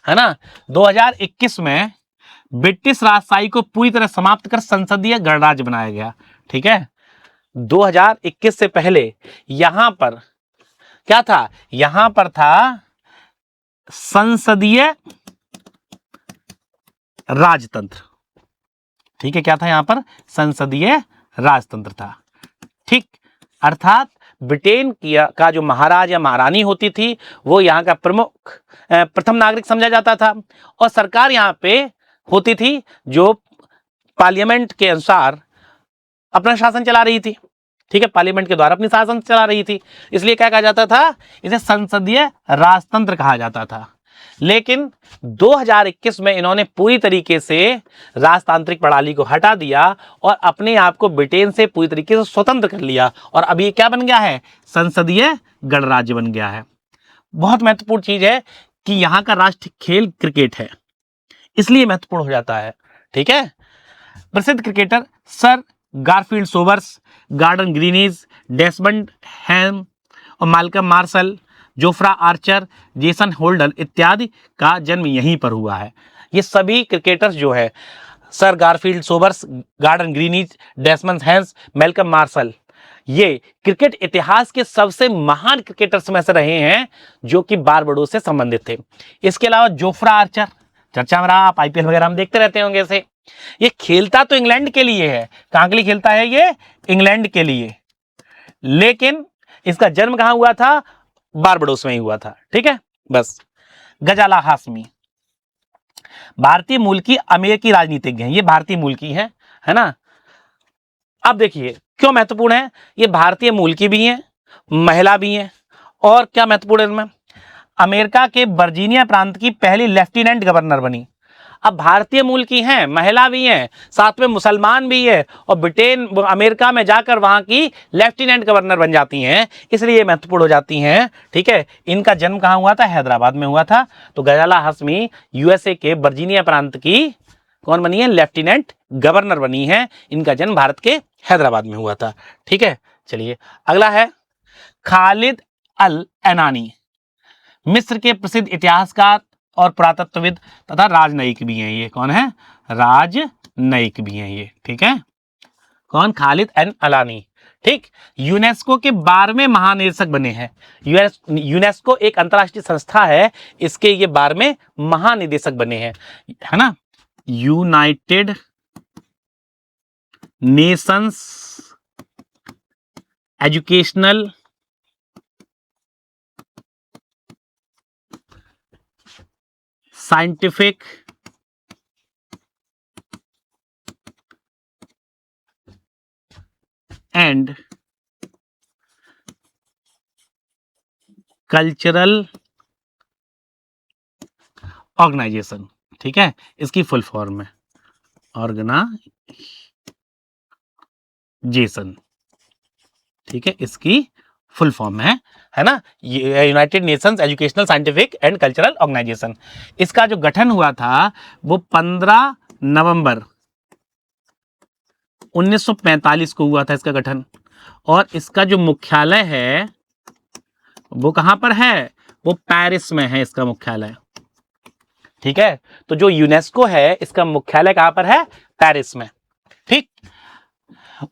ना। 2021 में ब्रिटिश राजशाही को पूरी तरह समाप्त कर संसदीय गणराज्य बनाया गया। ठीक है, 2021 से पहले यहां पर क्या था? यहां पर था संसदीय राजतंत्र। ठीक है, क्या था यहां पर? संसदीय राजतंत्र था। ठीक, अर्थात ब्रिटेन का जो महाराज या महारानी होती थी, वो यहाँ का प्रमुख प्रथम नागरिक समझा जाता था, और सरकार यहाँ पे होती थी जो पार्लियामेंट के अनुसार अपना शासन चला रही थी। ठीक है, पार्लियामेंट के द्वारा अपनी शासन चला रही थी, इसलिए क्या कहा जाता था? इसे संसदीय राजतंत्र कहा जाता था। लेकिन 2021 में इन्होंने पूरी तरीके से राजतांत्रिक प्रणाली को हटा दिया और अपने आप को ब्रिटेन से पूरी तरीके से स्वतंत्र कर लिया, और अभी क्या बन गया है? संसदीय गणराज्य बन गया है। बहुत महत्वपूर्ण चीज है कि यहां का राष्ट्रीय खेल क्रिकेट है, इसलिए महत्वपूर्ण हो जाता है। ठीक है, प्रसिद्ध cricketer sir Garfield Sobers, Gordon Greenidge, Desmond Haynes और Malcolm Marshall, Jofra Archer, Jason Holder इत्यादि का जन्म यहीं पर हुआ है। ये सभी क्रिकेटर्स जो है, sir Garfield Sobers, Gordon Greenidge, Desmond Haynes, Malcolm Marshall, ये क्रिकेट इतिहास के सबसे महान क्रिकेटर्स में से रहे हैं जो कि बारबाडोस से संबंधित थे। इसके अलावा जोफ्रा आर्चर चर्चा में रहा, आप आईपीएल वगैरह हम देखते रहते होंगे इसे। ये खेलता तो इंग्लैंड के लिए है। कहां के लिए खेलता है? ये इंग्लैंड के लिए, लेकिन इसका जन्म कहां हुआ था? बारबाडोस में ही हुआ था। ठीक है, बस। गजाला हाशमी भारतीय मूल की अमेरिकी राजनीतिज्ञ हैं। ये भारतीय मूल की है ना। अब देखिए क्यों महत्वपूर्ण है। ये भारतीय मूल की भी हैं, महिला भी हैं, और क्या महत्वपूर्ण है इनमें? अमेरिका के वर्जीनिया प्रांत की पहली लेफ्टिनेंट गवर्नर बनी। अब भारतीय मूल की हैं, महिला भी हैं, साथ में मुसलमान भी है, और ब्रिटेन अमेरिका में जाकर वहां की लेफ्टिनेंट गवर्नर बन जाती हैं, इसलिए महत्वपूर्ण हो जाती हैं। ठीक है, इनका जन्म कहां हुआ था? हैदराबाद में हुआ था। तो गजाला हाशमी यूएसए के वर्जीनिया प्रांत की कौन बनी है? लेफ्टिनेंट गवर्नर बनी है। इनका जन्म भारत के हैदराबाद में हुआ था। ठीक है, चलिए अगला है खालिद अल एनानी, मिस्र के प्रसिद्ध इतिहासकार और पुरातत्वविद तथा राजनयिक भी हैं। ये कौन है? राजनयिक भी हैं ये। ठीक है, कौन? खालिद एन अलानी। ठीक, यूनेस्को के 12वें महानिदेशक बने हैं। यूनेस्को एक अंतरराष्ट्रीय संस्था है, इसके ये 12वें महानिदेशक बने हैं, है ना। United Nations Educational Scientific and Cultural Organization. ठीक है, इसकी फुल फॉर्म है ऑर्गेनाइजेशन। ठीक है, इसकी फुल फॉर्म है ना, United Nations Educational Scientific and Cultural Organization. इसका जो गठन हुआ था वो 15 नवंबर 1945 को हुआ था इसका गठन, और इसका जो मुख्यालय है वो कहां पर है? वो पेरिस में है इसका मुख्यालय। ठीक है, तो जो यूनेस्को है इसका मुख्यालय कहां पर है? पेरिस में। ठीक,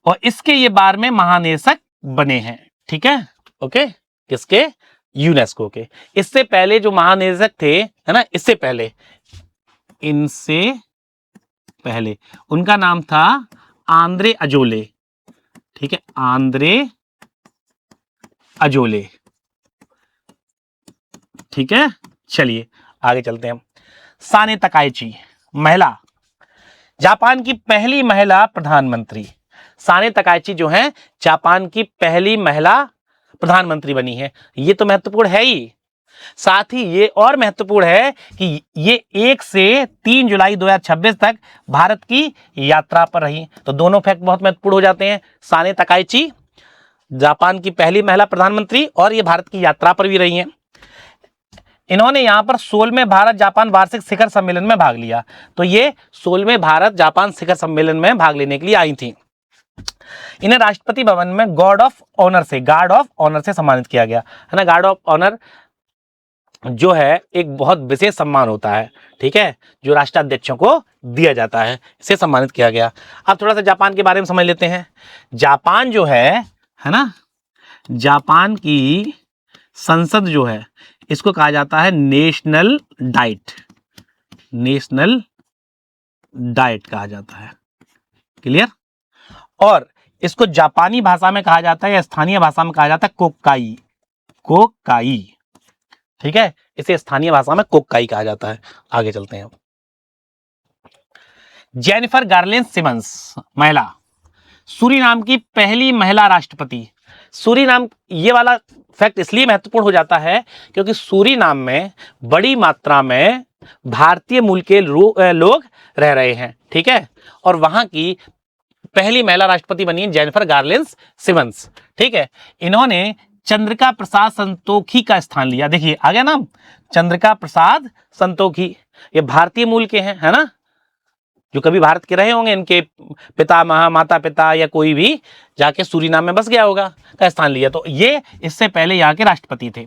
और इसके ये 12वें महानिदेशक बने हैं। ठीक है, ओके, किसके? यूनेस्को के। इससे पहले जो महानिदेशक थे, है ना, इससे पहले, इनसे पहले उनका नाम था आंद्रे अजोले। ठीक है, आंद्रे अजोले। ठीक है, चलिए आगे चलते हैं। साने तकाइची, महिला, जापान की पहली महिला प्रधानमंत्री। साने तकाइची जो है जापान की पहली महिला प्रधानमंत्री बनी है। ये तो महत्वपूर्ण है ही, साथ ही ये और महत्वपूर्ण है कि ये 1 से 3 जुलाई 2026 तक भारत की यात्रा पर रही। तो दोनों फैक्ट बहुत महत्वपूर्ण हो जाते हैं। साने तकाइची जापान की पहली महिला प्रधानमंत्री और ये भारत की यात्रा पर भी रही हैं। इन्होंने यहां पर 16वें भारत जापान वार्षिक शिखर सम्मेलन में भाग लिया। तो ये 16वें भारत जापान शिखर सम्मेलन में भाग लेने के लिए आई थी। इन्हें राष्ट्रपति भवन में गार्ड ऑफ ऑनर से सम्मानित किया गया, है ना। गार्ड ऑफ ऑनर जो है एक बहुत विशेष सम्मान होता है, ठीक है, जो राष्ट्राध्यक्षों को दिया जाता है, इसे सम्मानित किया गया। अब थोड़ा सा जापान के बारे में समझ लेते हैं। जापान जो है ना, जापान की संसद जो है इसको कहा जाता है नेशनल डाइट कहा जाता है। क्लियर? और इसको जापानी भाषा में कहा जाता है या स्थानीय भाषा में कहा जाता है कोक्काई। ठीक है, इसे स्थानीय भाषा में कोक्काई कहा जाता है। आगे चलते हैं। जेनिफर गार्लिन सिमंस, महिला, सूरीनाम की पहली महिला राष्ट्रपति। सूरीनाम, ये वाला फैक्ट इसलिए महत्वपूर्ण हो जाता है क्योंकि सूरीनाम में बड़ी मात्रा में भारतीय मूल के लोग रह रहे हैं। ठीक है, और वहां की पहली महिला राष्ट्रपति बनी है जेनिफर गार्लिन सिमंस। ठीक है, इन्होंने चंद्रिका प्रसाद संतोखी का स्थान लिया। देखिए आ गया नाम, चंद्रिका प्रसाद संतोखी, ये भारतीय मूल के हैं, है ना, जो कभी भारत के रहे होंगे, इनके पिता, माता पिता या कोई भी जाके सूरीनाम में बस गया होगा, का स्थान लिया। तो ये इससे पहले यहाँ के राष्ट्रपति थे।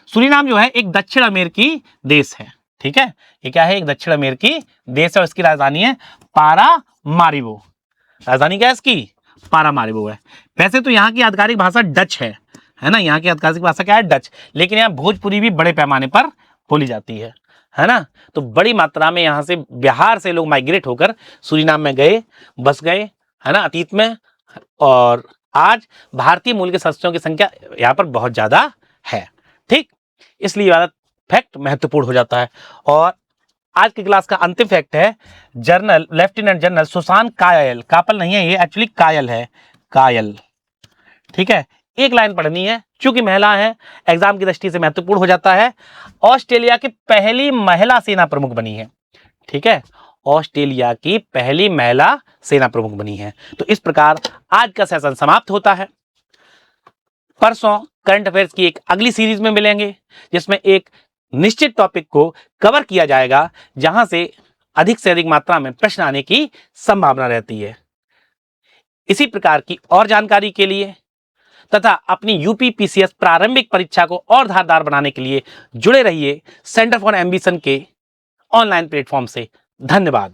सूरीनाम जो है एक दक्षिण अमेरिकी देश है। ठीक है, ये क्या है? एक दक्षिण अमेरिकी देश है और इसकी राजधानी है पारामारिबो। राजधानी क्या है इसकी? पारामारिबो है। वैसे तो यहाँ की आधिकारिक भाषा डच है ना, यहाँ की आधिकारिक भाषा क्या है? डच। लेकिन यहाँ भोजपुरी भी बड़े पैमाने पर बोली जाती है ना। तो बड़ी मात्रा में यहाँ से बिहार से लोग माइग्रेट होकर सूरीनाम में गए, बस गए, है ना, अतीत में। और आज भारतीय मूल के सदस्यों की संख्या यहाँ पर बहुत ज्यादा है। ठीक, इसलिए वाला फैक्ट महत्वपूर्ण हो जाता है। और आज की क्लास का अंतिम फैक्ट है, जनरल लेफ्टिनेंट जनरल सुसान कायल, कापल नहीं है ये, एक्चुअली कायल है, कायल। ठीक है, एक लाइन पढ़नी है, चूंकि महिला है एग्जाम की दृष्टि से महत्वपूर्ण हो जाता है। ऑस्ट्रेलिया की पहली महिला सेना प्रमुख बनी है। ठीक है, ऑस्ट्रेलिया की पहली महिला सेना प्रमुख बनी है। तो इस प्रकार आज का सेशन समाप्त होता है। परसों करंट अफेयर्स की एक अगली सीरीज में मिलेंगे, जिसमें एक निश्चित टॉपिक को कवर किया जाएगा, जहां से अधिक मात्रा में प्रश्न आने की संभावना रहती है। इसी प्रकार की और जानकारी के लिए तथा अपनी यूपीपीसीएस प्रारंभिक परीक्षा को और धारदार बनाने के लिए जुड़े रहिए सेंटर फॉर एम्बिशन के ऑनलाइन प्लेटफॉर्म से। धन्यवाद।